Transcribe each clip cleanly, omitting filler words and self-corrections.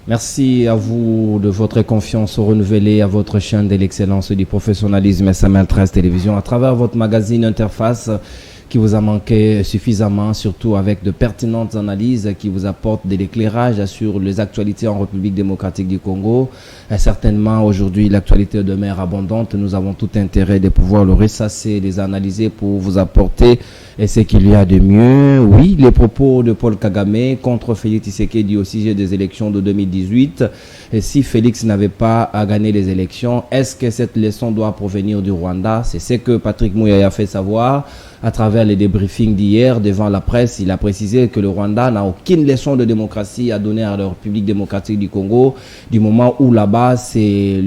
Merci à vous de votre confiance renouvelée à votre chaîne de l'excellence du professionnalisme SML13 Télévision à travers votre magazine Interface qui vous a manqué suffisamment, surtout avec de pertinentes analyses qui vous apportent de l'éclairage sur les actualités en République démocratique du Congo. Et certainement, aujourd'hui, l'actualité demeure abondante. Nous avons tout intérêt de pouvoir le ressasser, les analyser pour vous apporter ce qu'il y a de mieux. Oui, les propos de Paul Kagame contre Félix Tshisekedi au sujet des élections de 2018. Et si Félix n'avait pas gagné les élections, est-ce que cette leçon doit provenir du Rwanda? C'est ce que Patrick Mouyaya a fait savoir à travers les débriefings d'hier devant la presse. Il a précisé que le Rwanda n'a aucune leçon de démocratie à donner à la République démocratique du Congo, du moment où là-bas c'est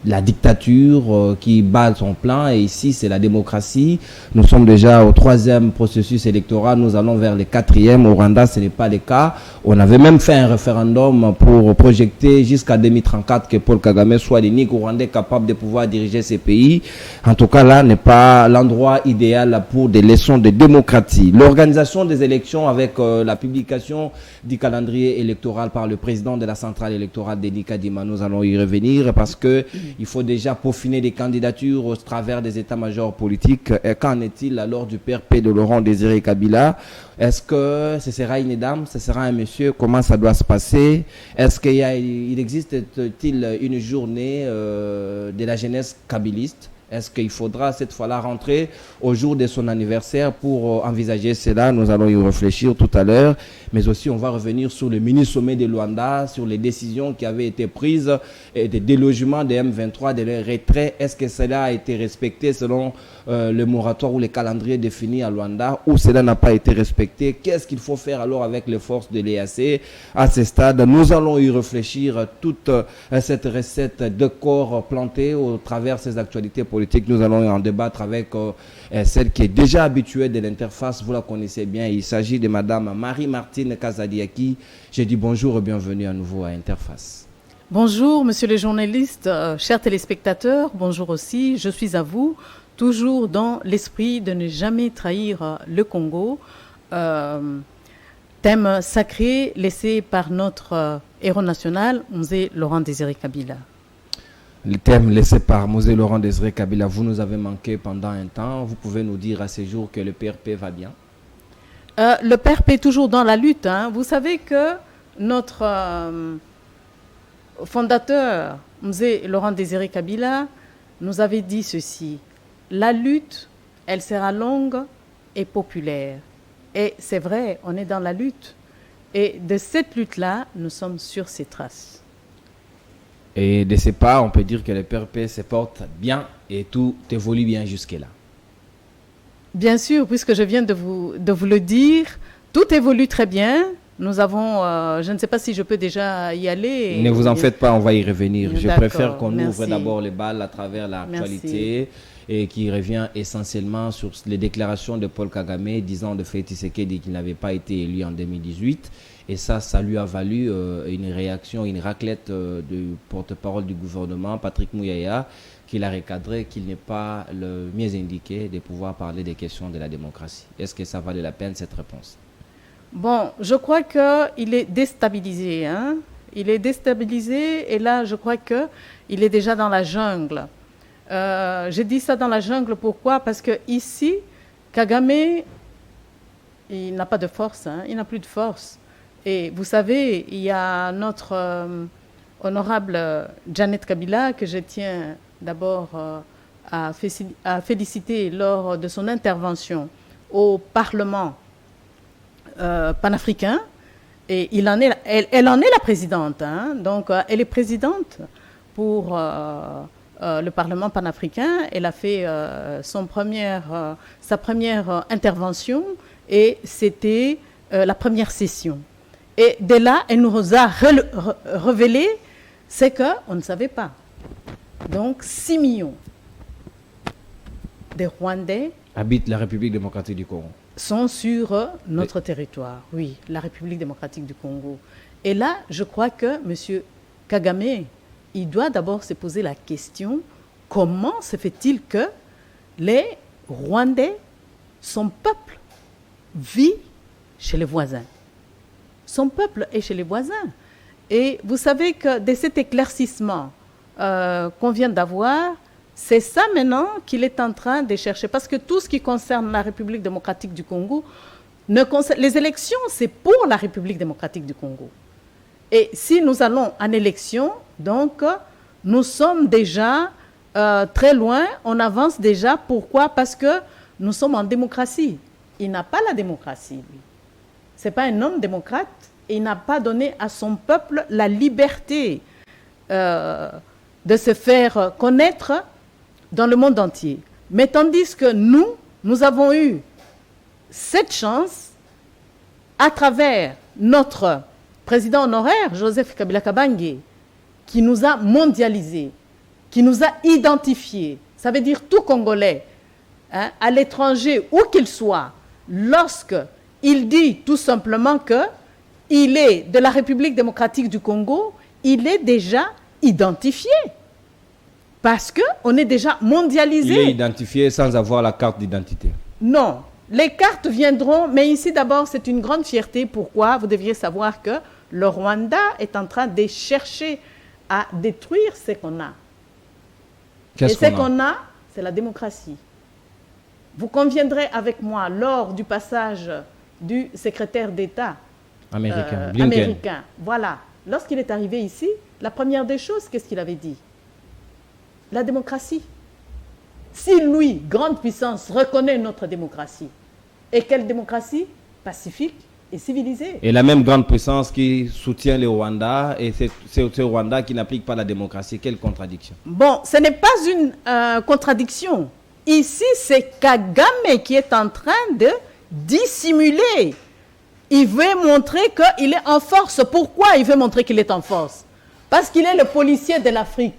la dictature qui bat son plan et ici c'est la démocratie. Nous sommes déjà au 3e processus électoral, nous allons vers le 4e. Au Rwanda ce n'est pas le cas. On avait même fait un référendum pour projeter jusqu'à 2034 que Paul Kagame soit l'unique Rwandais capable de pouvoir diriger ces pays. En tout cas, là n'est pas l'endroit idéal pour des leçons de démocratie. L'organisation des élections avec la publication du calendrier électoral par le président de la centrale électorale, Denis Kadima, nous allons y revenir parce que il faut déjà peaufiner des candidatures au travers des états-majors politiques. Et qu'en est-il alors du PRP de Laurent Désiré Kabila? Est-ce que ce sera une dame, ce sera un monsieur? Comment ça doit se passer? Est-ce qu'il existe-t-il une journée de la jeunesse kabiliste? Est-ce qu'il faudra cette fois-là rentrer au jour de son anniversaire pour envisager cela? Nous allons y réfléchir tout à l'heure. Mais aussi, on va revenir sur le mini-sommet de Luanda, sur les décisions qui avaient été prises et des délogements des M23, de leur retrait. Est-ce que cela a été respecté selon le moratoire ou les calendriers définis à Luanda, ou cela n'a pas été respecté? Qu'est-ce qu'il faut faire alors avec les forces de l'EAC à ce stade? Nous allons y réfléchir. Toute cette recette de corps plantée au travers de ces actualités politiques. Nous allons en débattre avec celle qui est déjà habituée de l'interface. Vous la connaissez bien. Il s'agit de Madame Marie-Martine Kazadiaki. Je dis bonjour et bienvenue à nouveau à Interface. Bonjour, monsieur le journaliste, chers téléspectateurs. Bonjour aussi. Je suis à vous, toujours dans l'esprit de ne jamais trahir le Congo. Thème sacré laissé par notre héros national, Mzee Laurent Désiré Kabila. Le thème laissé par Mzee Laurent Désiré Kabila, vous nous avez manqué pendant un temps. Vous pouvez nous dire à ce jour que le PRP va bien? Le PRP est toujours dans la lutte. Vous savez que notre fondateur, Mzee Laurent Désiré Kabila, nous avait dit ceci. La lutte, elle sera longue et populaire. Et c'est vrai, on est dans la lutte. Et de cette lutte-là, nous sommes sur ses traces. Et de ce pas, on peut dire que le PRP se porte bien et tout évolue bien jusque-là. Bien sûr, puisque je viens de vous le dire, tout évolue très bien. Nous avons, je ne sais pas si je peux déjà y aller. Ne vous en faites pas, on va y revenir. Je préfère qu'on merci. ouvre d'abord les balles à travers l'actualité et qui revient essentiellement sur les déclarations de Paul Kagame disant de Félix Tshisekedi qu'il n'avait pas été élu en 2018. Et ça lui a valu une réaction, une raclette du porte-parole du gouvernement, Patrick Mouyaya, qui l'a recadré qu'il n'est pas le mieux indiqué de pouvoir parler des questions de la démocratie. Est-ce que ça valait la peine cette réponse? Bon, je crois qu'il est déstabilisé. Il est déstabilisé et là, je crois qu'il est déjà dans la jungle. J'ai dit ça dans la jungle, pourquoi? Parce que ici, Kagame, il n'a pas de force, il n'a plus de force. Et vous savez, il y a notre honorable Janet Kabila, que je tiens d'abord à féliciter lors de son intervention au Parlement panafricain. Et elle en est la présidente. Donc, elle est présidente pour le Parlement panafricain. Elle a fait sa première intervention et c'était la première session. Et de là, elle nous a révélé ce qu'on ne savait pas. Donc, 6 millions de Rwandais habitent la République démocratique du Congo. Sont sur notre territoire, oui, la République démocratique du Congo. Et là, je crois que M. Kagame, il doit d'abord se poser la question, comment se fait-il que les Rwandais, son peuple, vit chez les voisins? Son peuple est chez les voisins. Et vous savez que de cet éclaircissement qu'on vient d'avoir, c'est ça maintenant qu'il est en train de chercher. Parce que tout ce qui concerne la République démocratique du Congo, les élections, c'est pour la République démocratique du Congo. Et si nous allons en élection, donc, nous sommes déjà très loin, on avance déjà. Pourquoi? Parce que nous sommes en démocratie. Il n'a pas la démocratie, lui. Ce n'est pas un homme démocrate. Et il n'a pas donné à son peuple la liberté de se faire connaître dans le monde entier. Mais tandis que nous avons eu cette chance à travers notre président honoraire, Joseph Kabila Kabange, qui nous a mondialisés, qui nous a identifiés. Ça veut dire tout Congolais, hein, à l'étranger, où qu'il soit, lorsqu'il dit tout simplement qu'il est de la République démocratique du Congo, il est déjà identifié. Parce qu'on est déjà mondialisé. Il est identifié sans avoir la carte d'identité. Non. Les cartes viendront, mais ici d'abord, c'est une grande fierté. Pourquoi? Vous devriez savoir que le Rwanda est en train de chercher à détruire ce qu'on a. Et ce qu'on a, c'est la démocratie. Vous conviendrez avec moi, lors du passage du secrétaire d'État américain. Voilà. Lorsqu'il est arrivé ici, la première des choses, qu'est-ce qu'il avait dit? La démocratie. Si lui, grande puissance, reconnaît notre démocratie, et quelle démocratie? Pacifique et civilisée. Et la même grande puissance qui soutient le Rwanda, et c'est ce Rwanda qui n'applique pas la démocratie. Quelle contradiction? Bon, ce n'est pas une contradiction. Ici, c'est Kagame qui est en train de dissimuler. Il veut montrer qu'il est en force. Pourquoi il veut montrer qu'il est en force? Parce qu'il est le policier de l'Afrique.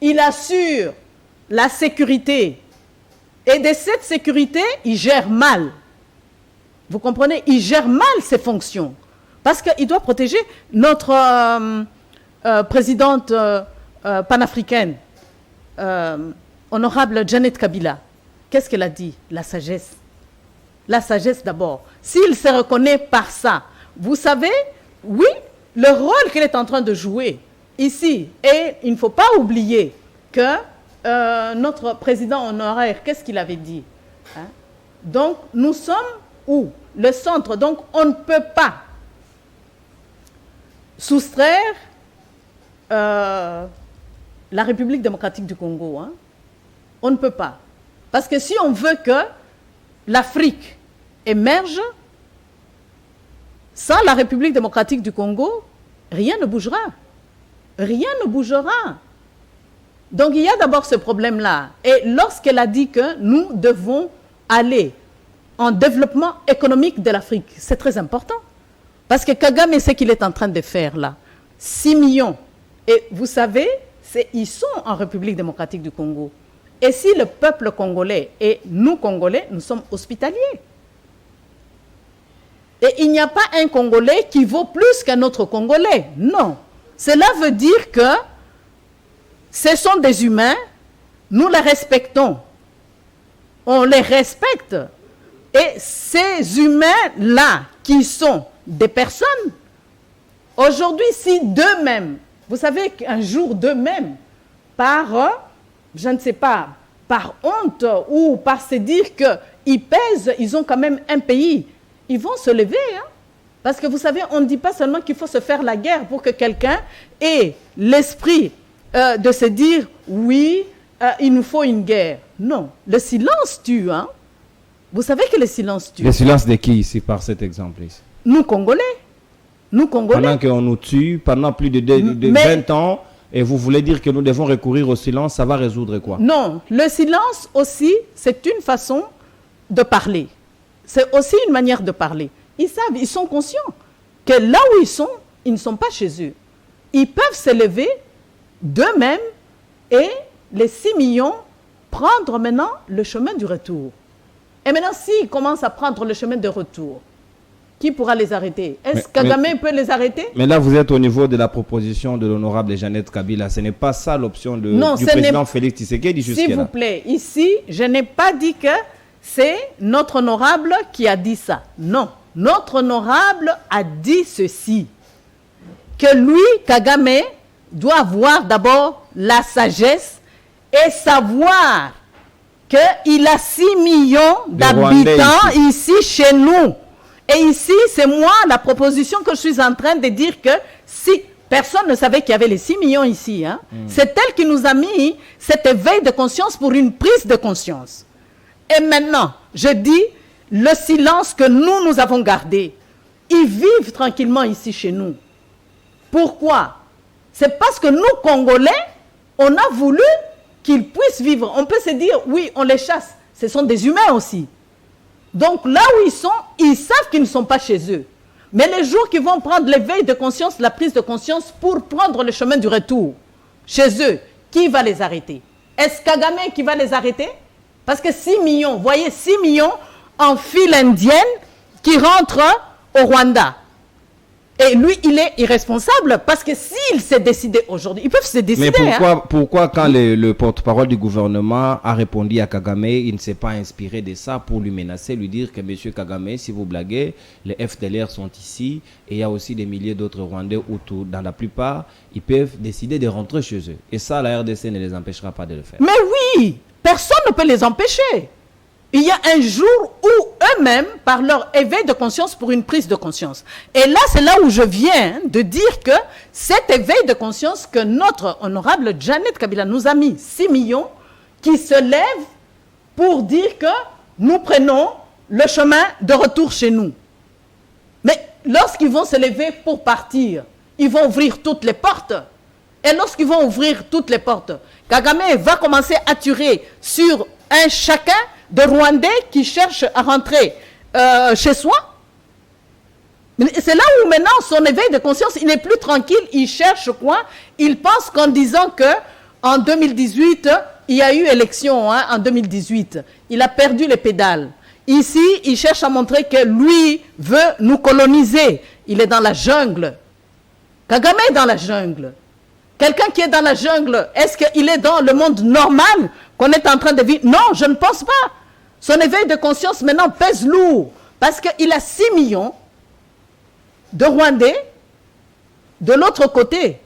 Il assure la sécurité. Et de cette sécurité, il gère mal. Vous comprenez? Il gère mal ses fonctions. Parce qu'il doit protéger notre présidente panafricaine, honorable Janet Kabila. Qu'est-ce qu'elle a dit? La sagesse. La sagesse d'abord. S'il se reconnaît par ça, vous savez, oui, le rôle qu'elle est en train de jouer ici, et il ne faut pas oublier que notre président honoraire, qu'est-ce qu'il avait dit, hein? Donc, nous sommes où? Le centre. Donc, on ne peut pas soustraire la République démocratique du Congo. Hein? On ne peut pas. Parce que si on veut que l'Afrique émerge, sans la République démocratique du Congo, rien ne bougera. Rien ne bougera. Donc il y a d'abord ce problème-là. Et lorsqu'elle a dit que nous devons aller en développement économique de l'Afrique, c'est très important. Parce que Kagame, ce qu'il est en train de faire là, 6 millions. Et vous savez, ils sont en République démocratique du Congo. Et si le peuple congolais et nous Congolais, nous sommes hospitaliers. Et il n'y a pas un Congolais qui vaut plus qu'un autre Congolais. Non. Cela veut dire que ce sont des humains, nous les respectons. On les respecte. Et ces humains-là, qui sont des personnes, aujourd'hui, si d'eux-mêmes, vous savez qu'un jour d'eux-mêmes, par, je ne sais pas, par honte ou par se dire qu'ils pèsent, ils ont quand même un pays, ils vont se lever. Hein? Parce que vous savez, on ne dit pas seulement qu'il faut se faire la guerre pour que quelqu'un ait l'esprit de se dire, oui, il nous faut une guerre. Non, le silence tue. Hein? Vous savez que le silence tue. Le silence de qui ici, par cet exemple ici? Nous, Congolais. Nous, Congolais. Pendant qu'on nous tue, pendant plus de 20 ans, et vous voulez dire que nous devons recourir au silence, ça va résoudre quoi? Non, le silence aussi, c'est une façon de parler. C'est aussi une manière de parler. Ils savent, ils sont conscients que là où ils ne sont pas chez eux. Ils peuvent se lever d'eux-mêmes et les 6 millions prendre maintenant le chemin du retour. Et maintenant, s'ils commencent à prendre le chemin de retour, qui pourra les arrêter? Est-ce que Kagame peut les arrêter? Mais là, vous êtes au niveau de la proposition de l'honorable Janet Kabila. Ce n'est pas ça l'option du président Félix Tshisekedi jusqu'à là. S'il vous plaît, ici, je n'ai pas dit que c'est notre honorable qui a dit ça. Non. Notre honorable a dit ceci, que lui, Kagame, doit avoir d'abord la sagesse et savoir qu'il a 6 millions d'habitants ici chez nous. Et ici, c'est moi la proposition que je suis en train de dire que si personne ne savait qu'il y avait les 6 millions ici, hein, c'est elle qui nous a mis cet éveil de conscience pour une prise de conscience. Et maintenant, je dis, le silence que nous avons gardé, ils vivent tranquillement ici chez nous. Pourquoi? C'est parce que nous, Congolais, on a voulu qu'ils puissent vivre. On peut se dire, oui, on les chasse. Ce sont des humains aussi. Donc là où ils sont, ils savent qu'ils ne sont pas chez eux. Mais les jours qu'ils vont prendre l'éveil de conscience, la prise de conscience pour prendre le chemin du retour chez eux, qui va les arrêter? Est-ce Kagame qui va les arrêter? Parce que 6 millions, vous voyez, 6 millions en file indienne qui rentrent au Rwanda. Et lui, il est irresponsable parce que s'il s'est décidé aujourd'hui, ils peuvent se décider. Mais pourquoi quand le porte-parole du gouvernement a répondu à Kagame, il ne s'est pas inspiré de ça pour lui menacer, lui dire que monsieur Kagame, si vous blaguez, les FDLR sont ici et il y a aussi des milliers d'autres Rwandais autour. Dans la plupart, ils peuvent décider de rentrer chez eux. Et ça, la RDC ne les empêchera pas de le faire. Mais oui, personne ne peut les empêcher. Il y a un jour où eux-mêmes, par leur éveil de conscience pour une prise de conscience. Et là, c'est là où je viens de dire que cet éveil de conscience que notre honorable Janet Kabila nous a mis, 6 millions, qui se lèvent pour dire que nous prenons le chemin de retour chez nous. Mais lorsqu'ils vont se lever pour partir, ils vont ouvrir toutes les portes. Et lorsqu'ils vont ouvrir toutes les portes, Kagame va commencer à tirer sur un chacun de Rwandais qui cherchent à rentrer chez soi. C'est là où maintenant son éveil de conscience, il n'est plus tranquille, il cherche quoi? Il pense qu'en disant que en 2018, il y a eu élection en 2018. Il a perdu les pédales. Ici, il cherche à montrer que lui veut nous coloniser. Il est dans la jungle. Kagame est dans la jungle. Quelqu'un qui est dans la jungle, est-ce qu'il est dans le monde normal qu'on est en train de vivre? Non, je ne pense pas. Son éveil de conscience maintenant pèse lourd parce qu'il a 6 millions de Rwandais de l'autre côté.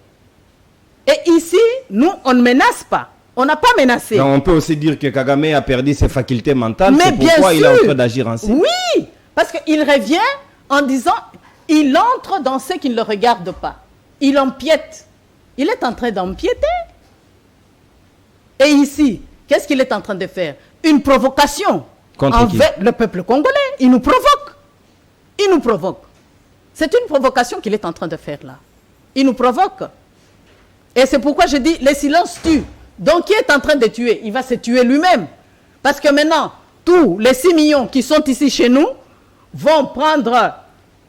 Et ici, nous, on ne menace pas. On n'a pas menacé. Donc on peut aussi dire que Kagame a perdu ses facultés mentales. C'est pourquoi il est en train d'agir ainsi. Oui, parce qu'il revient en disant, il entre dans ce qui ne le regarde pas. Il empiète. Il est en train d'empiéter. Et ici, qu'est-ce qu'il est en train de faire? Une provocation envers le peuple congolais. Il nous provoque. Il nous provoque. C'est une provocation qu'il est en train de faire là. Il nous provoque. Et c'est pourquoi je dis, les silences tuent. Donc, qui est en train de tuer? Il va se tuer lui-même. Parce que maintenant, tous les 6 millions qui sont ici chez nous vont prendre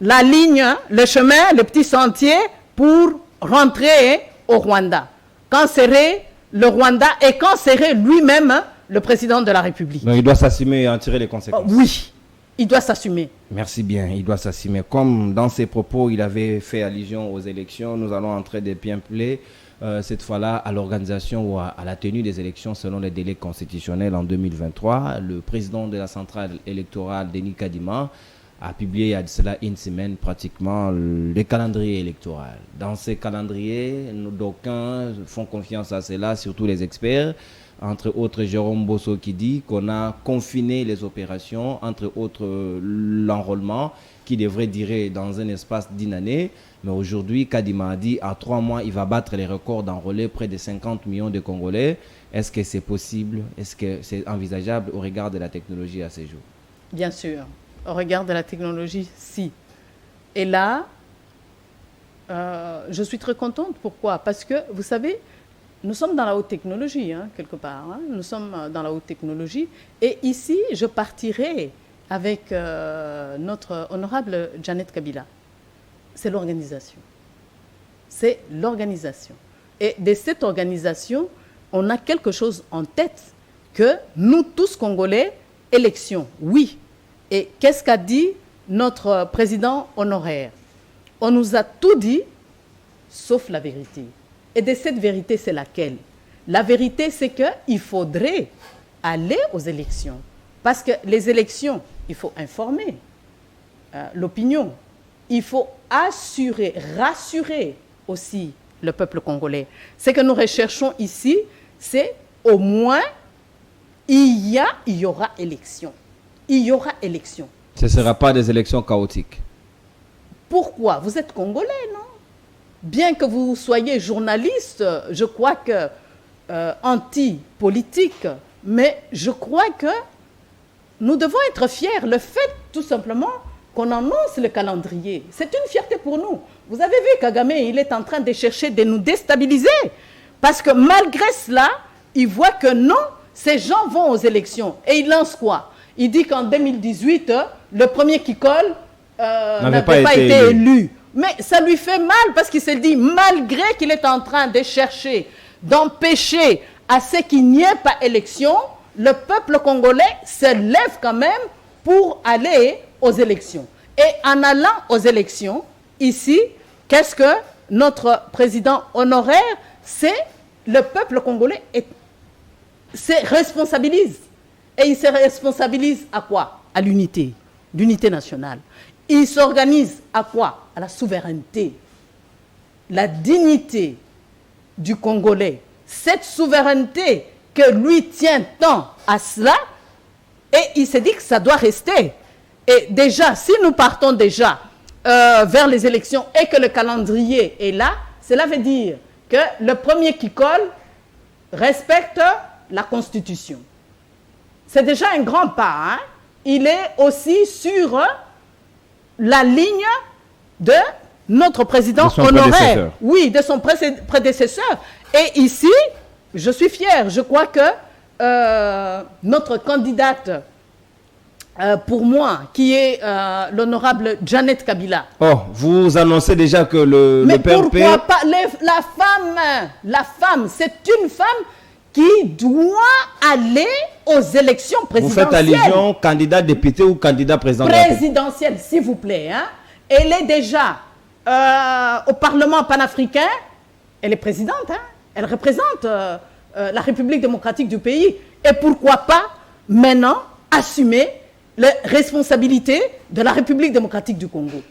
la ligne, le chemin, le petit sentier pour rentrer au Rwanda. Quand serait le Rwanda et quand serait lui-même le président de la République? Donc, il doit s'assumer et en tirer les conséquences. Oui, il doit s'assumer. Merci bien, il doit s'assumer. Comme dans ses propos, il avait fait allusion aux élections, nous allons entrer des bien plaies. Cette fois-là, à l'organisation ou à la tenue des élections selon les délais constitutionnels en 2023. Le président de la centrale électorale, Denis Kadima, a publié il y a de cela une semaine pratiquement le calendrier électoral. Dans ces calendriers, d'aucuns font confiance à cela, surtout les experts, entre autres Jérôme Bosso qui dit qu'on a confiné les opérations, entre autres l'enrôlement qui devrait durer dans un espace d'une année. Mais aujourd'hui, Kadima a dit en 3 mois, il va battre les records d'enrôler près de 50 millions de Congolais. Est-ce que c'est possible? Est-ce que c'est envisageable au regard de la technologie à ces jours? Bien sûr. Au regard de la technologie, si. Et là, je suis très contente. Pourquoi? Parce que, vous savez, nous sommes dans la haute technologie, quelque part. Nous sommes dans la haute technologie. Et ici, je partirai avec notre honorable Janet Kabila. C'est l'organisation. C'est l'organisation. Et de cette organisation, on a quelque chose en tête que nous tous Congolais, élection, oui. Et qu'est-ce qu'a dit notre président honoraire? On nous a tout dit, sauf la vérité. Et de cette vérité, c'est laquelle? La vérité, c'est qu'il faudrait aller aux élections. Parce que les élections, il faut informer l'opinion. Il faut assurer, rassurer aussi le peuple congolais. Ce que nous recherchons ici, c'est au moins, il y aura élection. Il y aura élection. Ce ne sera pas des élections chaotiques. Pourquoi? Vous êtes Congolais, non? Bien que vous soyez journaliste, je crois que anti-politique, mais je crois que nous devons être fiers. Le fait, tout simplement, qu'on annonce le calendrier, c'est une fierté pour nous. Vous avez vu, Kagame, il est en train de chercher de nous déstabiliser. Parce que malgré cela, il voit que non, ces gens vont aux élections. Et il lance quoi? Il dit qu'en 2018, le premier qui colle n'avait pas été élu. Mais ça lui fait mal parce qu'il se dit, malgré qu'il est en train de chercher, d'empêcher à ce qu'il n'y ait pas élection, le peuple congolais se lève quand même pour aller aux élections. Et en allant aux élections, ici, qu'est-ce que notre président honoraire, c'est le peuple congolais se responsabilise. Et il se responsabilise à quoi? À l'unité, l'unité nationale. Il s'organise à quoi? À la souveraineté, la dignité du Congolais. Cette souveraineté que lui tient tant à cela, et il s'est dit que ça doit rester. Et déjà, si nous partons déjà vers les élections et que le calendrier est là, cela veut dire que le premier qui colle respecte la Constitution. C'est déjà un grand pas. Hein? Il est aussi sur la ligne de notre président honoraire. Oui, de son prédécesseur. Et ici, je suis fière. Je crois que notre candidate, pour moi, qui est l'honorable Janet Kabila. Oh, vous annoncez déjà que le PRP... Mais pourquoi pas la femme, c'est une femme qui doit aller aux élections présidentielles. Vous faites allusion candidat député ou candidat président? Présidentielle, s'il vous plaît. Hein. Elle est déjà au Parlement panafricain. Elle est présidente. Hein. Elle représente la République démocratique du pays. Et pourquoi pas maintenant assumer les responsabilités de la République démocratique du Congo?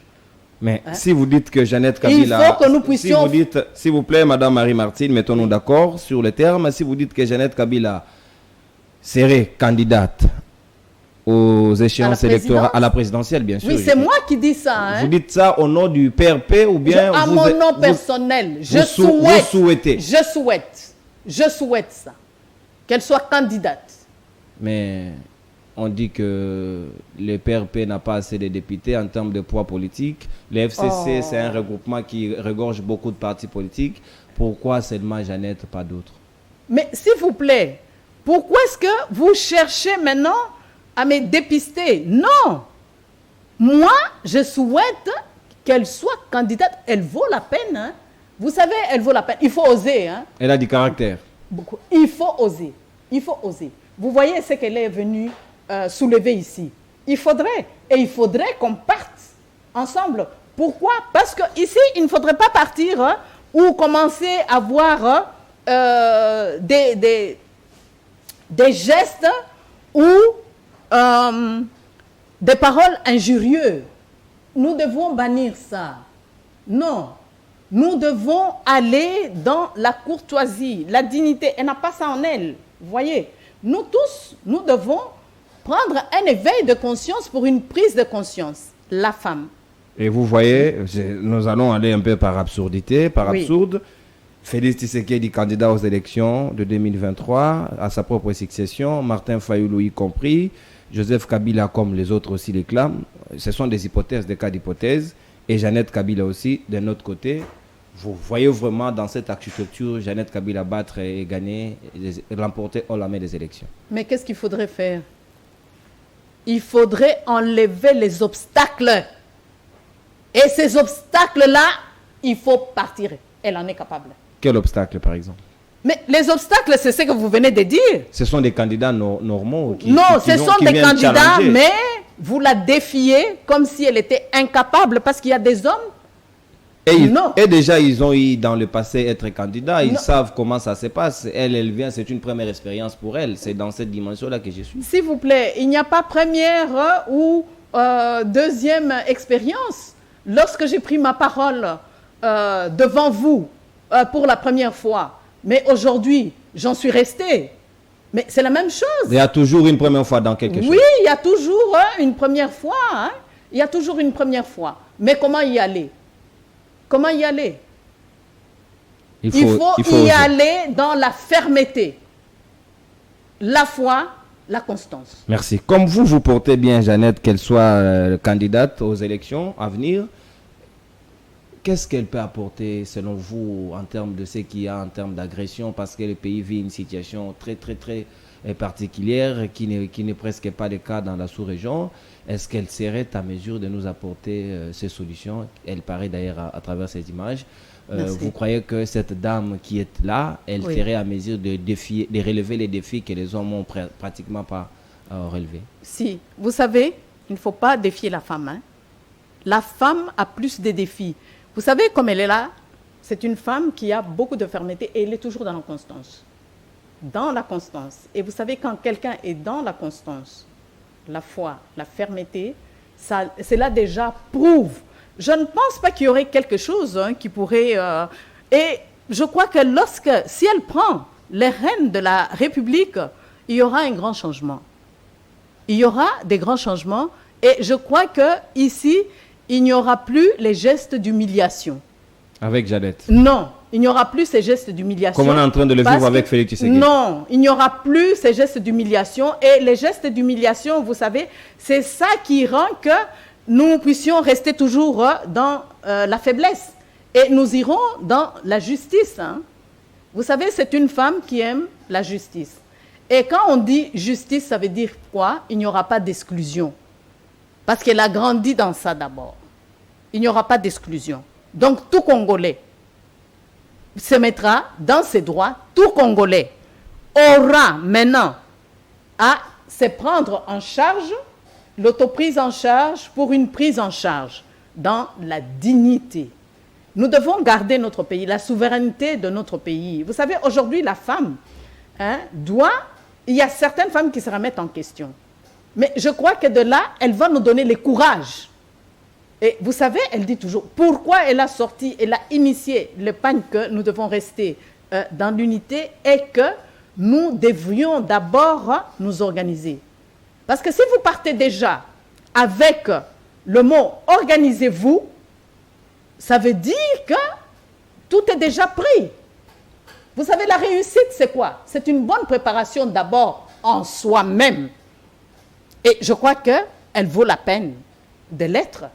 Mais si vous dites que Janet Kabila... Il faut que nous puissions... Si vous dites, s'il vous plaît, Madame Marie-Martine, mettons-nous d'accord sur le terme. Si vous dites que Janet Kabila serait candidate aux échéances électorales à la présidentielle, bien sûr. Oui, c'est moi qui dis ça. Hein. Vous dites ça au nom du PRP ou bien... À mon nom personnel. Je souhaite ça. Qu'elle soit candidate. Mais... on dit que le PRP n'a pas assez de députés en termes de poids politique. Le FCC, c'est un regroupement qui regorge beaucoup de partis politiques. Pourquoi seulement Jeannette, pas d'autres? Mais s'il vous plaît, pourquoi est-ce que vous cherchez maintenant à me dépister? Non. Moi, je souhaite qu'elle soit candidate. Elle vaut la peine. Hein. Vous savez, elle vaut la peine. Il faut oser. Hein. Elle a du caractère. Beaucoup. Il faut oser. Il faut oser. Vous voyez ce qu'elle est venue soulever ici. Il faudrait qu'on parte ensemble. Pourquoi? Parce que ici, il ne faudrait pas partir ou commencer à voir des gestes ou des paroles injurieuses. Nous devons bannir ça. Non. Nous devons aller dans la courtoisie, la dignité. Elle n'a pas ça en elle. Vous voyez? Nous tous, nous devons prendre un éveil de conscience pour une prise de conscience. La femme. Et vous voyez, nous allons aller un peu par absurdité, par absurde. Félix Tshisekedi, candidat aux élections de 2023, à sa propre succession, Martin Fayulu y compris, Joseph Kabila comme les autres aussi réclament. Ce sont des hypothèses, des cas d'hypothèses. Et Janet Kabila aussi, d'un autre côté. Vous voyez vraiment dans cette architecture Janet Kabila battre et gagner, remporter haut la main des élections. Mais qu'est-ce qu'il faudrait faire? Il faudrait enlever les obstacles. Et ces obstacles-là, il faut partir. Elle en est capable. Quel obstacle, par exemple? Mais les obstacles, c'est ce que vous venez de dire. Ce sont des candidats normaux qui ce sont des candidats, mais vous la défiez comme si elle était incapable parce qu'il y a des hommes. Et déjà, ils ont eu dans le passé être candidats. Ils savent comment ça se passe. Elle vient, c'est une première expérience pour elle. C'est dans cette dimension-là que je suis. S'il vous plaît, il n'y a pas première ou deuxième expérience. Lorsque j'ai pris ma parole devant vous pour la première fois, mais aujourd'hui, j'en suis restée. Mais c'est la même chose. Il y a toujours une première fois dans quelque chose. Oui, il y a toujours une première fois. Hein. Il y a toujours une première fois. Mais comment y aller? Comment y aller? Il faut y aller dans la fermeté, la foi, la constance. Merci. Comme vous portez bien Jeannette, qu'elle soit candidate aux élections à venir, qu'est-ce qu'elle peut apporter selon vous en termes de ce qu'il y a en termes d'agression, parce que le pays vit une situation très particulière qui n'est presque pas le cas dans la sous-région. Est-ce qu'elle serait à mesure de nous apporter ces solutions? Elle paraît d'ailleurs à travers ces images. Vous croyez que cette dame qui est là, elle serait à mesure de relever les défis que les hommes n'ont pratiquement pas relevés? Si. Vous savez, il ne faut pas défier la femme. Hein. La femme a plus de défis. Vous savez, comme elle est là, c'est une femme qui a beaucoup de fermeté et elle est toujours dans la constance. Dans la constance. Et vous savez, quand quelqu'un est dans la constance, la foi, la fermeté, cela déjà prouve. Je ne pense pas qu'il y aurait quelque chose qui pourrait... et je crois que si elle prend les rênes de la République, il y aura un grand changement. Il y aura des grands changements. Et je crois qu'ici, il n'y aura plus les gestes d'humiliation. Avec Jeannette? Non, il n'y aura plus ces gestes d'humiliation. Comme on est en train de le vivre avec Félix Tshisekedi? Non, il n'y aura plus ces gestes d'humiliation. Et les gestes d'humiliation, vous savez, c'est ça qui rend que nous puissions rester toujours dans la faiblesse. Et nous irons dans la justice. Hein. Vous savez, c'est une femme qui aime la justice. Et quand on dit justice, ça veut dire quoi? Il n'y aura pas d'exclusion. Parce qu'elle a grandi dans ça d'abord. Il n'y aura pas d'exclusion. Donc tout Congolais se mettra dans ses droits. Tout Congolais aura maintenant à se prendre en charge, l'autoprise en charge pour une prise en charge dans la dignité. Nous devons garder notre pays, la souveraineté de notre pays. Vous savez, aujourd'hui, la femme il y a certaines femmes qui se remettent en question. Mais je crois que de là, elle va nous donner le courage. Et vous savez, elle dit toujours, pourquoi elle a sorti, elle a initié le pagne que nous devons rester dans l'unité et que nous devrions d'abord nous organiser. Parce que si vous partez déjà avec le mot « organisez-vous », ça veut dire que tout est déjà pris. Vous savez, la réussite, c'est quoi? C'est une bonne préparation d'abord en soi-même. Et je crois qu'elle vaut la peine de l'être.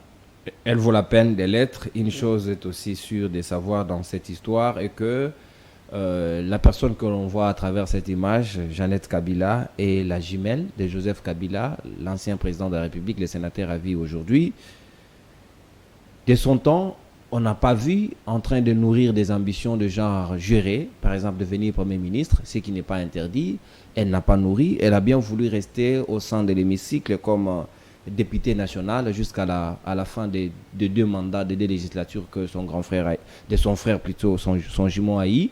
Elle vaut la peine de l'être. Une chose est aussi sûre de savoir dans cette histoire est que la personne que l'on voit à travers cette image, Jeannette Kabila, est la jumelle de Joseph Kabila, l'ancien président de la République, le sénateur à vie aujourd'hui. De son temps, on n'a pas vu en train de nourrir des ambitions de genre juré, par exemple devenir Premier ministre, ce qui n'est pas interdit. Elle n'a pas nourri. Elle a bien voulu rester au sein de l'hémicycle comme député national jusqu'à la fin de 2 mandats, de 2 législatures que son grand frère, de son frère plutôt, son jumeau a eu.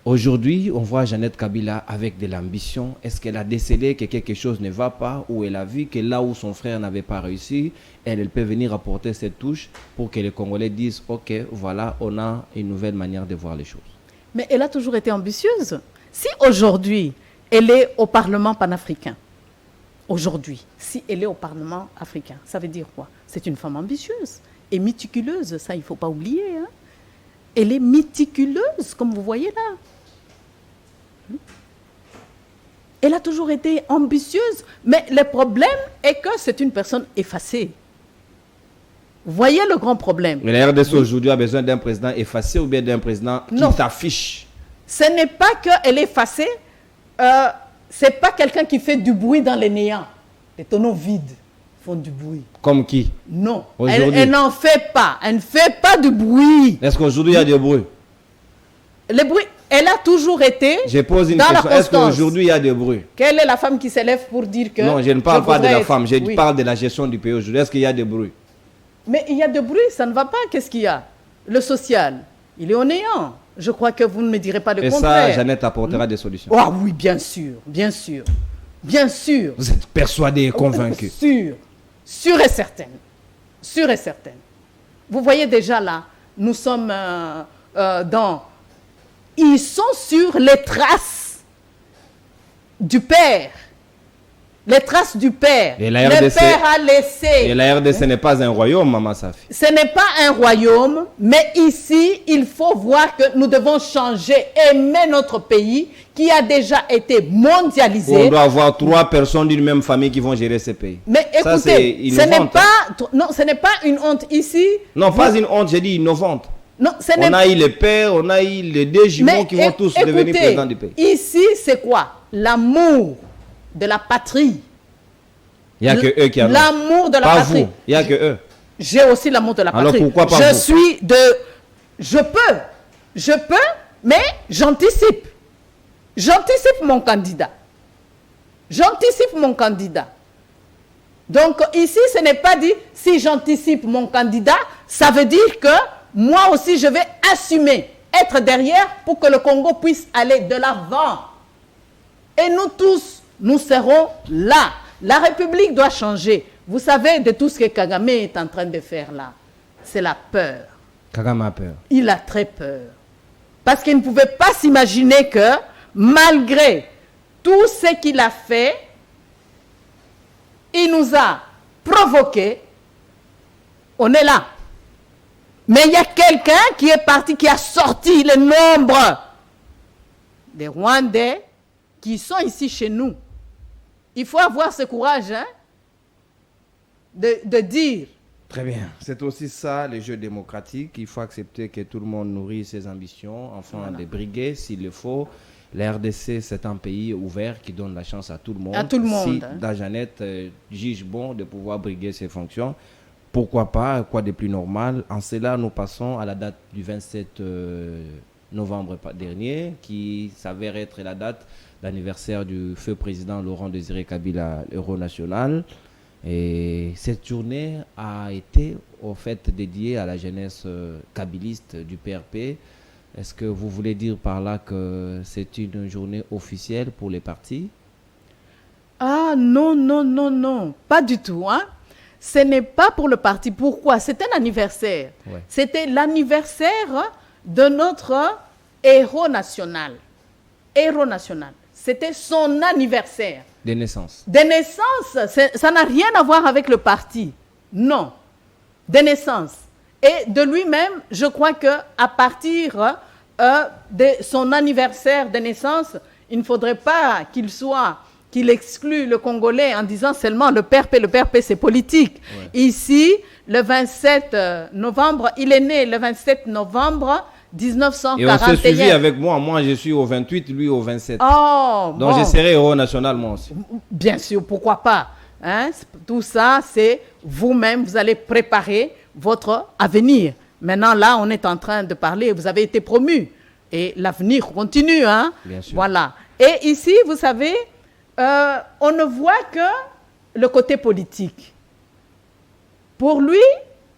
Aujourd'hui, on voit Jeannette Kabila avec de l'ambition. Est-ce qu'elle a décelé que quelque chose ne va pas, ou elle a vu que là où son frère n'avait pas réussi, elle peut venir apporter cette touche pour que les Congolais disent « Ok, voilà, on a une nouvelle manière de voir les choses ». Mais elle a toujours été ambitieuse. Si aujourd'hui, elle est au Parlement panafricain, aujourd'hui, si elle est au Parlement africain, ça veut dire quoi? C'est une femme ambitieuse et méticuleuse, ça il ne faut pas oublier. Hein? Elle est méticuleuse, comme vous voyez là. Elle a toujours été ambitieuse, mais le problème est que c'est une personne effacée. Vous voyez le grand problème. Mais la RDC aujourd'hui a besoin d'un président effacé ou bien d'un président qui s'affiche? Ce n'est pas qu'elle est effacée, ce n'est pas quelqu'un qui fait du bruit dans les néants. Les tonneaux vides font du bruit. Comme qui? Non, elle n'en fait pas. Elle ne fait pas de bruit. Est-ce qu'aujourd'hui il y a du bruit? Le bruit, elle a toujours été. Je pose une question. Est-ce qu'aujourd'hui il y a du bruit? Quelle est la femme qui s'élève pour dire que... Non, je ne parle pas de la femme, je parle de la gestion du pays aujourd'hui. Est-ce qu'il y a du bruit? Mais il y a du bruit, ça ne va pas. Qu'est-ce qu'il y a? Le social, il est au néant. Je crois que vous ne me direz pas le contraire. Et ça, Jeannette apportera des solutions. Ah oui, bien sûr, bien sûr. Bien sûr. Vous êtes persuadé et convaincu? Sûr et certaine. Sûr et certaine. Vous voyez déjà là, nous sommes dans... Ils sont sur les traces du père. Les traces du père. Et la le RDC, père a laissé. Et la RDC n'est pas un royaume, Maman Safi. Ce n'est pas un royaume, mais ici, il faut voir que nous devons changer, aimer notre pays qui a déjà été mondialisé. On doit avoir 3 personnes d'une même famille qui vont gérer ce pays. Mais ça, écoutez, ce n'est pas une honte ici. Non, pas une honte, j'ai dit innovante. Non, on a eu les pères, on a eu les 2 jumeaux qui vont tous devenir présidents du pays. Ici, c'est quoi? L'amour de la patrie. Il n'y a que eux qui ont l'amour de la patrie. Pas vous, il n'y a que eux. J'ai aussi l'amour de la patrie. Alors pourquoi pas vous? Je peux, mais j'anticipe. J'anticipe mon candidat. Donc ici, ce n'est pas dit, si j'anticipe mon candidat, ça veut dire que moi aussi, je vais assumer, être derrière pour que le Congo puisse aller de l'avant. Et nous tous, nous serons là. La République doit changer. Vous savez de tout ce que Kagame est en train de faire là. C'est la peur. Kagame a peur. Il a très peur. Parce qu'il ne pouvait pas s'imaginer que, malgré tout ce qu'il a fait, il nous a provoqué. On est là. Mais il y a quelqu'un qui est parti, qui a sorti le nombre des Rwandais qui sont ici chez nous. Il faut avoir ce courage hein, de dire. Très bien. C'est aussi ça, les jeux démocratiques. Il faut accepter que tout le monde nourrit ses ambitions, enfin les briguer s'il le faut. La RDC, c'est un pays ouvert qui donne la chance à tout le monde. À tout le monde. Si Dajanet juge bon de pouvoir briguer ses fonctions, pourquoi pas, quoi de plus normal. En cela, nous passons à la date du 27 novembre dernier, qui s'avère être la date d'anniversaire du feu président Laurent Désiré Kabila, héros national. Et cette journée a été au fait dédiée à la jeunesse kabiliste du PRP. Est-ce que vous voulez dire par là que c'est une journée officielle pour les partis? Ah non, pas du tout. Hein? Ce n'est pas pour le parti. Pourquoi? C'est un anniversaire. Ouais. C'était l'anniversaire de notre héros national. Héros national. C'était son anniversaire. Des naissances. Des naissances, ça n'a rien à voir avec le parti. Non. Des naissances. Et de lui-même, je crois qu'à partir de son anniversaire de naissance, il ne faudrait pas qu'il exclue le Congolais en disant seulement le PRP c'est politique. Ouais. Ici, le 27 novembre, il est né le 27 novembre 1941. Et on s'est suivi avec moi. Moi, je suis au 28, lui au 27. Oh, donc, bon. Je serai héros national, moi aussi. Bien sûr, pourquoi pas. Hein? Tout ça, c'est vous-même, vous allez préparer votre avenir. Maintenant, là, on est en train de parler. Vous avez été promu. Et l'avenir continue. Hein? Bien sûr. Voilà. Et ici, vous savez, on ne voit que le côté politique. Pour lui,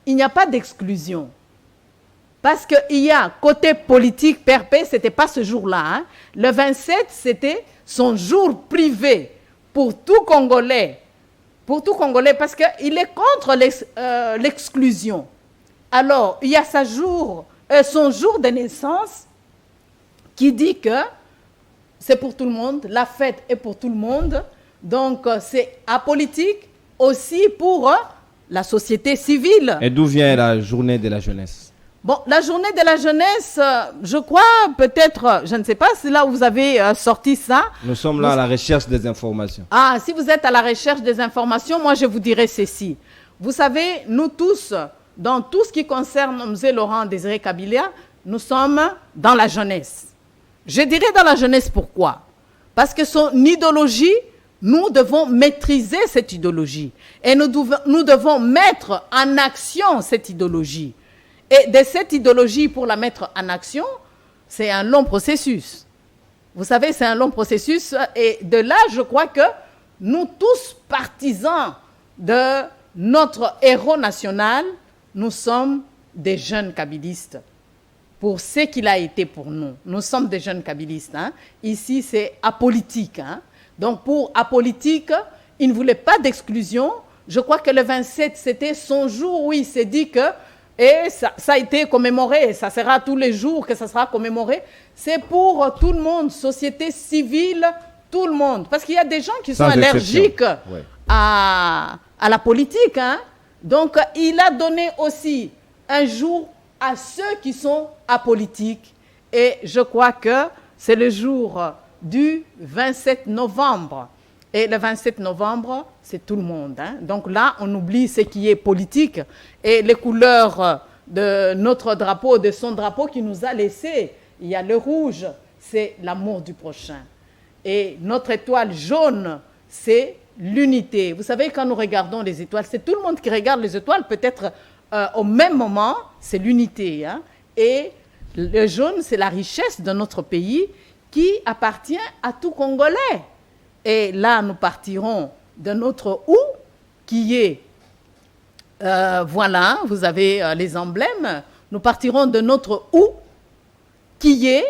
il n'y a pas d'exclusion. Parce qu'il y a côté politique, PRP, ce n'était pas ce jour-là. Hein. Le 27, c'était son jour privé pour tout Congolais. Pour tout Congolais, parce qu'il est contre l'exclusion. Alors, il y a son jour de naissance qui dit que c'est pour tout le monde, la fête est pour tout le monde. Donc, c'est apolitique aussi pour la société civile. Et d'où vient la journée de la jeunesse? Bon, la journée de la jeunesse, je crois peut-être, je ne sais pas si là où vous avez sorti ça. Nous sommes là à la recherche des informations. Ah, si vous êtes à la recherche des informations, moi je vous dirais ceci. Vous savez, nous tous, dans tout ce qui concerne M. Laurent Désiré Kabila, nous sommes dans la jeunesse. Je dirais dans la jeunesse pourquoi? Parce que son idéologie, nous devons maîtriser cette idéologie. Et nous devons mettre en action cette idéologie. Et de cette idéologie, pour la mettre en action, c'est un long processus. Vous savez, c'est un long processus. Et de là, je crois que nous tous, partisans de notre héros national, nous sommes des jeunes kabilistes. Pour ce qu'il a été pour nous. Nous sommes des jeunes kabilistes. Hein. Ici, c'est apolitique. Hein. Donc, pour apolitique, il ne voulait pas d'exclusion. Je crois que le 27, c'était son jour où il s'est dit que Et ça a été commémoré, ça sera tous les jours que ça sera commémoré. C'est pour tout le monde, société civile, tout le monde. Parce qu'il y a des gens qui sont allergiques à la politique. Hein. Donc, il a donné aussi un jour à ceux qui sont apolitiques. Et je crois que c'est le jour du 27 novembre. Et le 27 novembre, c'est tout le monde. Hein. Donc là, on oublie ce qui est politique et les couleurs de notre drapeau, de son drapeau qui nous a laissé. Il y a le rouge, c'est l'amour du prochain. Et notre étoile jaune, c'est l'unité. Vous savez, quand nous regardons les étoiles, c'est tout le monde qui regarde les étoiles, peut-être au même moment, c'est l'unité. Hein. Et le jaune, c'est la richesse de notre pays qui appartient à tout Congolais. Et là, nous partirons de notre OU, qui est, voilà, vous avez les emblèmes. Nous partirons de notre OU, qui est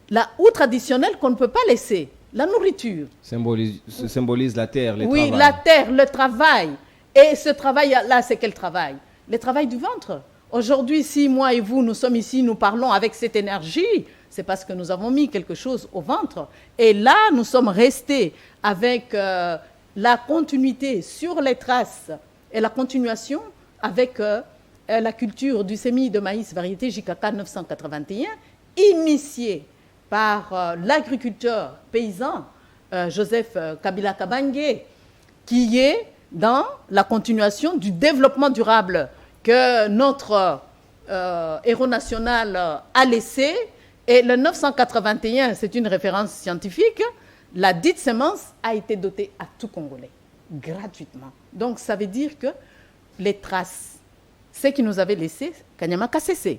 la OU traditionnelle qu'on ne peut pas laisser, la nourriture. Symbolise la terre, le travail. Oui, la terre, le travail. Et ce travail-là, c'est quel travail? Le travail du ventre. Aujourd'hui, si moi et vous, nous sommes ici, nous parlons avec cette énergie, c'est parce que nous avons mis quelque chose au ventre. Et là, nous sommes restés avec la continuité sur les traces et la continuation avec la culture du sémi de maïs variété JKK 981, initiée par l'agriculteur paysan Joseph Kabila Kabange, qui est dans la continuation du développement durable que notre héros national a laissé. Et le 981, c'est une référence scientifique. La dite semence a été dotée à tout Congolais, gratuitement. Donc, ça veut dire que les traces, ce qui nous avait laissé, Kanyama Kassese,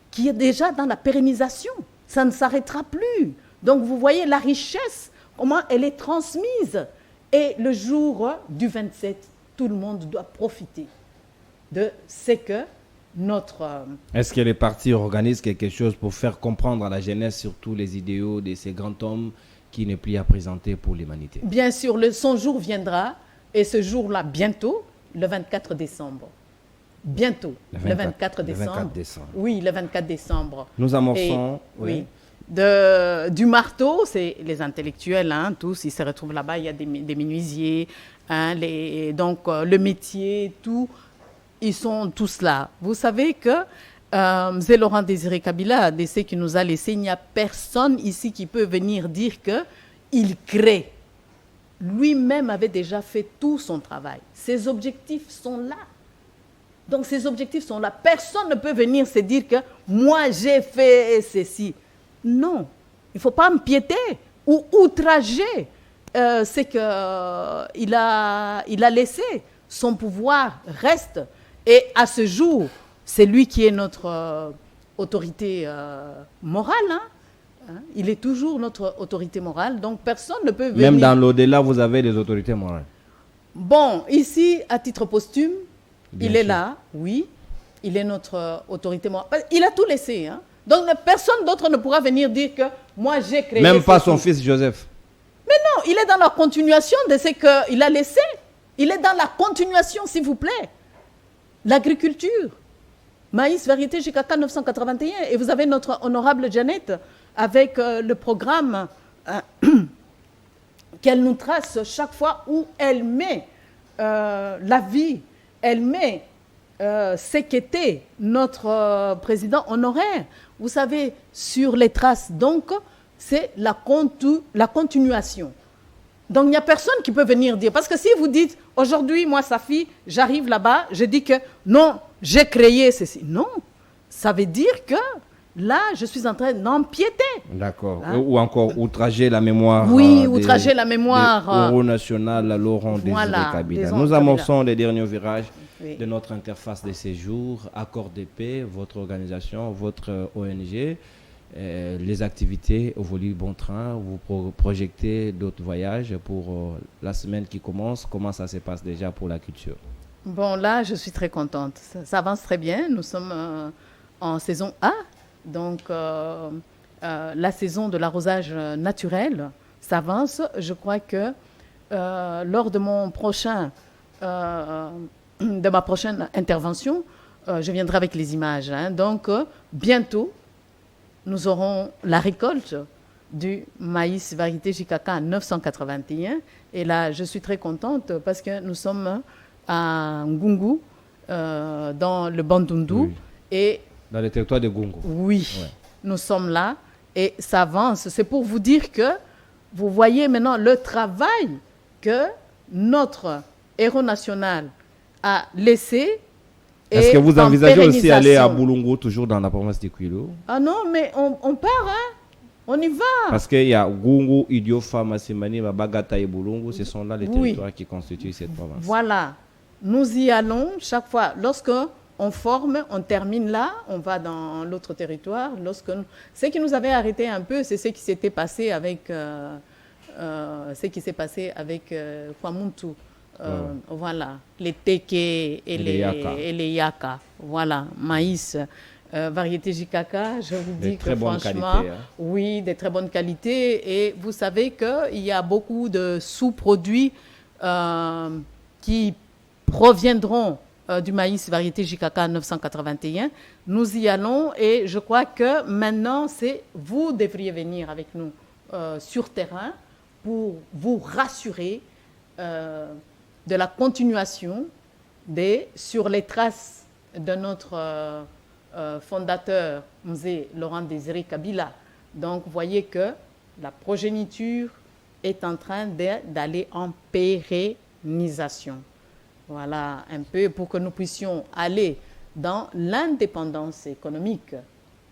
qui est déjà dans la pérennisation, ça ne s'arrêtera plus. Donc, vous voyez la richesse, comment elle est transmise. Et le jour du 27, tout le monde doit profiter de ce que notre... Est-ce que les partis organisent quelque chose pour faire comprendre à la jeunesse surtout les idéaux de ces grands hommes qui n'est plus à présenter pour l'humanité? Bien sûr, son jour viendra, et ce jour-là, bientôt, le 24 décembre. Bientôt, le 24 décembre. Le 24 décembre. Oui, le 24 décembre. Nous amorçons... Oui. Du marteau, c'est les intellectuels, hein, tous, ils se retrouvent là-bas, il y a des menuisiers, hein, donc le métier, tout... Ils sont tous là. Vous savez que Mzé Laurent Désiré Kabila, de ce qui nous a laissé, il n'y a personne ici qui peut venir dire qu'il crée. Lui-même avait déjà fait tout son travail. Ses objectifs sont là. Donc ces objectifs sont là. Personne ne peut venir se dire que moi j'ai fait ceci. Non, il ne faut pas empiéter ou outrager ce qu'il a laissé. Son pouvoir reste. Et à ce jour, c'est lui qui est notre autorité morale. Hein. Il est toujours notre autorité morale. Donc personne ne peut venir... Même dans l'au-delà, vous avez des autorités morales. Bon, ici, à titre posthume, il est là, oui. Il est notre autorité morale. Il a tout laissé. Hein. Donc personne d'autre ne pourra venir dire que moi j'ai créé... Même pas son fils Joseph. Mais non, il est dans la continuation de ce qu'il a laissé. Il est dans la continuation, s'il vous plaît. L'agriculture, maïs variété JKK 981. Et vous avez notre honorable Janet avec le programme qu'elle nous trace chaque fois où elle met la vie, elle met ce qu'était notre président honoraire. Vous savez, sur les traces, donc, c'est la continuation. Donc, il n'y a personne qui peut venir dire. Parce que si vous dites, aujourd'hui, moi, Safi, j'arrive là-bas, je dis que non, j'ai créé ceci. Non, ça veut dire que là, je suis en train d'empiéter. D'accord. Hein? Ou encore outrager la mémoire. Oui, outrager la mémoire. Héros national, Laurent Désiré Kabila. Nous amorçons les derniers virages de notre interface de séjour, Accord de paix, votre organisation, votre ONG. Les activités évoluent bon train, vous projetez d'autres voyages pour la semaine qui commence. Comment ça se passe déjà pour la culture? Bon, là, je suis très contente. Ça avance très bien. Nous sommes en saison A, donc la saison de l'arrosage naturel s'avance. Je crois que lors de ma prochaine intervention, je viendrai avec les images. Hein. Donc, bientôt, nous aurons la récolte du maïs variété JKK 981. Et là, je suis très contente parce que nous sommes à Ngungu, dans le Bandundu. Oui. Et Dans le territoire de Gungu. oui, Ouais. nous sommes là et ça avance. C'est pour vous dire que vous voyez maintenant le travail que notre héros national a laissé. Est-ce et que vous en envisagez aussi aller à pérennisation. Boulungu, toujours dans la province de Kwilu? Ah non, mais on part, hein? On y va. Parce qu'il y a Gungu, Idiofa, Massimani, Bagata et Boulungu, ce sont là les Oui. territoires qui constituent cette province. Voilà. Nous y allons chaque fois. Lorsque on forme, on termine là, on va dans l'autre territoire. Ce qui nous avait arrêté un peu, c'est ce qui s'était passé avec Kwamuntu. Voilà, les teke et les yaka. Voilà, maïs, variété JKK, je vous dis que très bonne franchement, qualité, hein. oui, de très bonne qualité. Et vous savez qu'il y a beaucoup de sous-produits qui proviendront du maïs variété JKK 981. Nous y allons et je crois que maintenant, vous devriez venir avec nous sur terrain pour vous rassurer de la continuation sur les traces de notre fondateur, Mzee Laurent Désiré Kabila. Donc, vous voyez que la progéniture est en train d'aller en pérennisation. Voilà, un peu pour que nous puissions aller dans l'indépendance économique.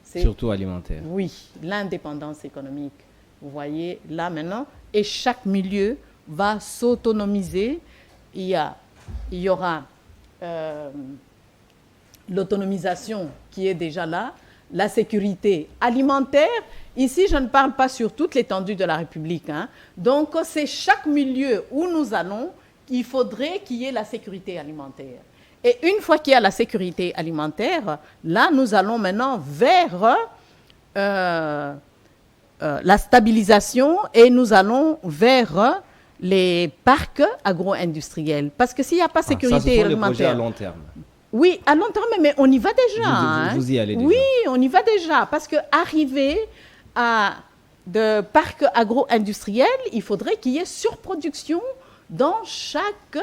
Surtout alimentaire. Oui, l'indépendance économique. Vous voyez, là maintenant, et chaque milieu va s'autonomiser. Il y aura l'autonomisation qui est déjà là, la sécurité alimentaire. Ici, je ne parle pas sur toute l'étendue de la République. Hein. Donc, c'est chaque milieu où nous allons qu'il faudrait qu'il y ait la sécurité alimentaire. Et une fois qu'il y a la sécurité alimentaire, là, nous allons maintenant vers la stabilisation et nous allons vers les parcs agro-industriels. Parce que s'il n'y a pas de sécurité ça, ce sont alimentaire... des projets à long terme. Oui, à long terme, mais on y va déjà. Vous y allez déjà. Oui, on y va déjà. Parce qu'arriver à de parcs agro-industriels, il faudrait qu'il y ait surproduction dans chaque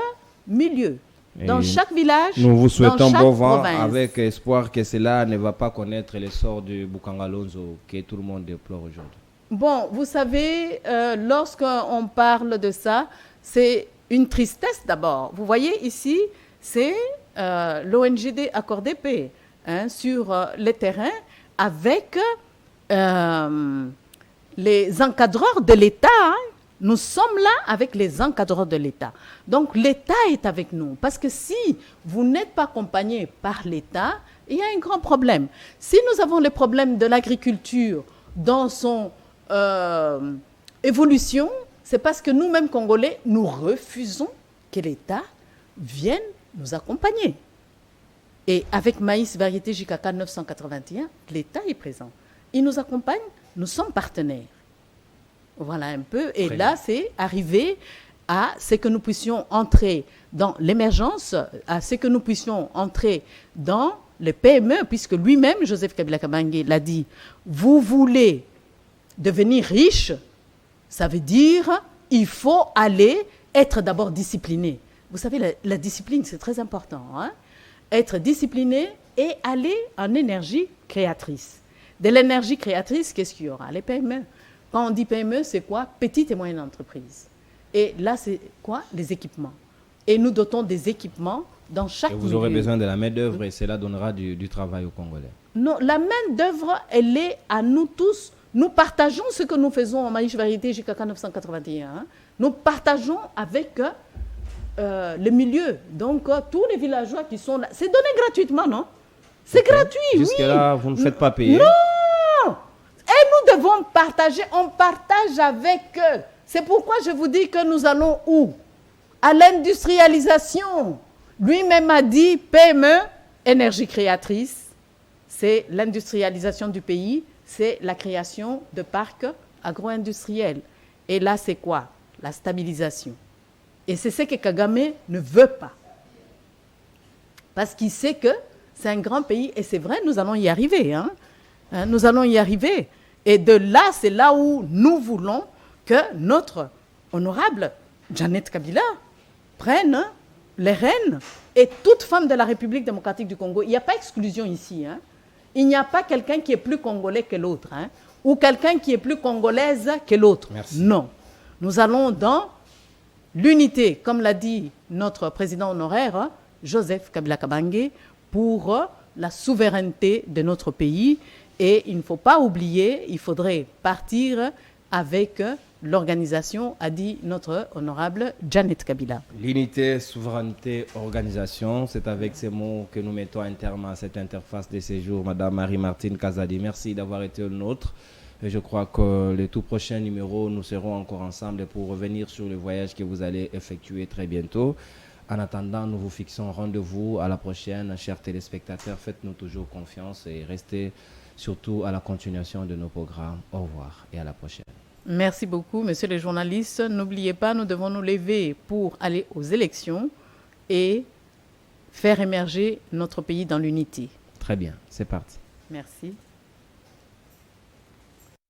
milieu, dans chaque village, nous vous souhaitons dans chaque bon vent province. avec espoir que cela ne va pas connaître l'essor du Bukangalonzo que tout le monde déplore aujourd'hui. Bon, vous savez, lorsqu'on parle de ça, c'est une tristesse d'abord. Vous voyez ici, c'est l'ONGD Accordé Paix sur les terrains avec les encadreurs de l'État. Hein. Nous sommes là avec les encadreurs de l'État. Donc l'État est avec nous. Parce que si vous n'êtes pas accompagné par l'État, il y a un grand problème. Si nous avons le problème de l'agriculture dans son évolution, c'est parce que nous-mêmes, Congolais, nous refusons que l'État vienne nous accompagner. Et avec Maïs Variété JKK 981, l'État est présent. Il nous accompagne, nous sommes partenaires. Voilà un peu. Et là, c'est arriver à ce que nous puissions entrer dans l'émergence, à ce que nous puissions entrer dans le PME, puisque lui-même, Joseph Kabila Kabange l'a dit, vous voulez devenir riche, ça veut dire il faut aller être d'abord discipliné. Vous savez, la discipline, c'est très important. Hein? Être discipliné et aller en énergie créatrice. De l'énergie créatrice, qu'est-ce qu'il y aura? Les PME. Quand on dit PME, c'est quoi? Petite et moyenne entreprise. Et là, c'est quoi? Les équipements. Et nous dotons des équipements dans chaque milieu. Et vous aurez besoin de la main-d'œuvre et cela donnera du travail aux Congolais. Non, la main-d'œuvre, elle est à nous tous. Nous partageons ce que nous faisons en Maïs Variété JKK 981. Hein. Nous partageons avec le milieu. Donc, tous les villageois qui sont là. C'est donné gratuitement, non? C'est gratuit, oui. Jusque-là, vous ne faites pas payer? Non! Et nous devons partager. On partage avec eux. C'est pourquoi je vous dis que nous allons où? À l'industrialisation. Lui-même a dit PME, énergie créatrice. C'est l'industrialisation du pays. C'est la création de parcs agro-industriels. Et là, c'est quoi? La stabilisation. Et c'est ce que Kagame ne veut pas. Parce qu'il sait que C'est un grand pays et c'est vrai, nous allons y arriver. Nous allons y arriver. Et de là, c'est là où nous voulons que notre honorable Janet Kabila prenne les rênes. Et toute femme de la République démocratique du Congo, il n'y a pas exclusion ici. Il n'y a pas quelqu'un qui est plus congolais que l'autre, ou quelqu'un qui est plus congolaise que l'autre. Non. Nous allons dans l'unité, comme l'a dit notre président honoraire, Joseph Kabila Kabange, pour la souveraineté de notre pays. Et il ne faut pas oublier, il faudrait partir avec l'organisation, a dit notre honorable Janet Kabila. L'unité, souveraineté, organisation, c'est avec ces mots que nous mettons un terme à cette interface de séjour. Madame Marie-Martine Kazadi, merci d'avoir été le nôtre. Et je crois que les tout prochains numéros, nous serons encore ensemble pour revenir sur le voyage que vous allez effectuer très bientôt. En attendant, nous vous fixons rendez-vous à la prochaine. Chers téléspectateurs, faites-nous toujours confiance et restez surtout à la continuation de nos programmes. Au revoir et à la prochaine. Merci beaucoup, messieurs les journalistes. N'oubliez pas, nous devons nous lever pour aller aux élections et faire émerger notre pays dans l'unité. Très bien, c'est parti. Merci.